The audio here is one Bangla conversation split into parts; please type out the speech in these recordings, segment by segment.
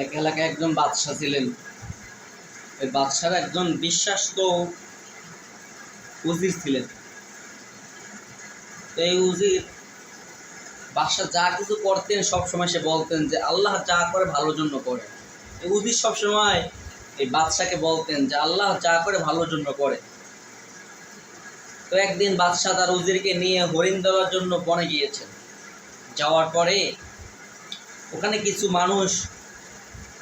এক এলাকায় একজন বাদশাহ ছিলেন। ওই বাদশার একজন বিশ্বাস্ত উজির ছিলেন। তো এই উজির বাদশাহ যা কিছু করতেন সবসময় সে বলতেন যে আল্লাহ যা করে ভালোর জন্য করে। এই উজির সবসময় এই বাদশাকে বলতেন যে আল্লাহ যা করে ভালোর জন্য করে। তো একদিন বাদশাহ তার উজিরকে নিয়ে হরিণ দেওয়ার জন্য বনে গিয়েছেন। যাওয়ার পরে ওখানে কিছু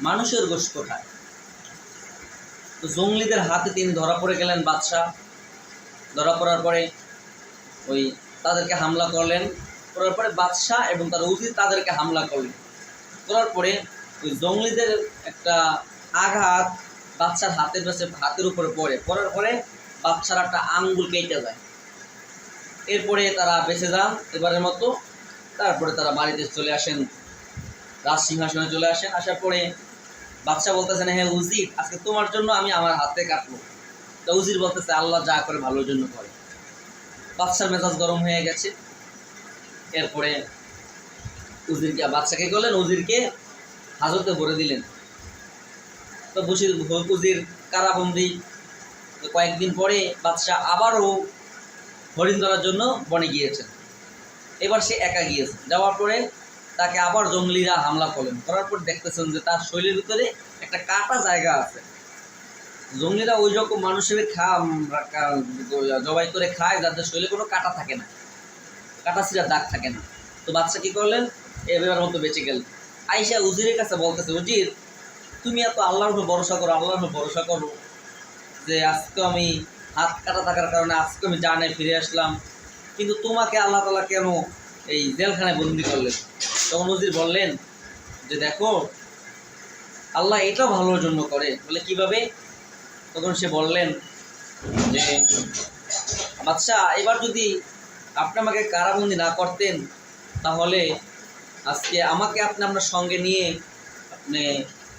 মানুষের গোশত খায়। তো জঙ্গলিদের হাতে তিনি ধরা পড়ে গেলেন। বাদশাহ ধরা পড়ার পরে ওই তাদেরকে হামলা করলেন। করার পরে বাদশাহ এবং তার উজির তাদেরকে হামলা করলেন। করার পরে ওই জঙ্গলিদের একটা আঘাত বাদশার হাতের উপরে পড়ার পরে বাদশার একটা আঙ্গুল কেটে যায়। এরপরে তারা বেঁচে যান এবারের মতো। তারপরে তারা বাড়িতে চলে আসেন, রাজ সিংহাসনে চলে আসেন। আসার পরে বাদশাহ বলতেছেন, হ্যাঁ উজির, আজকে তোমার জন্য আমি আমার হাতে কাটবো। তা উজির বলতেছে আল্লাহ যা করে ভালোর জন্য করে। বাদশার মেজাজ গরম হয়ে গেছে। এরপরে বাদশাকে করলেন, উজিরকে হাজতে ভরে দিলেন। তো উজির কারাবন্দি। কয়েকদিন পরে বাদশাহ আবারও হরিণ ধরার জন্য বনে গিয়েছেন। এবার সে একা গিয়েছে। যাওয়ার পরে তাকে আবার জঙ্গলিরা হামলা করলেন। করার পর দেখতেছেন যে তার শরীরের ভিতরে একটা কাটা জায়গা আছে। জঙ্গলিরা ওই রকম মানুষের জবাই করে খায় যাদের শরীরে কোনো কাটা থাকে না, কাটা ছিঁড়া দাগ থাকে না। তো বাদশা কি করলেন, এবার মতো বেঁচে গেল। আইসা উজিরের কাছে বলতেছে, উজির তুমি এত আল্লাহর উপর ভরসা করো যে আজকে আমি হাত কাটা থাকার কারণে আজকে আমি জানে ফিরে আসলাম, কিন্তু তোমাকে আল্লাহ তাআলা কেন এই জেলখানায় বন্দি করলেন? তখন উজির বললেন যে দেখো, আল্লাহ এটাও ভালোর জন্য করে। বলে কিভাবে? তখন সে বললেন যে বাদশাহ, এবার যদি আপনি আমাকে কারাবন্দি না করতেন তাহলে আজকে আমাকে আপনি আপনার সঙ্গে নিয়ে আপনি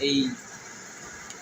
এই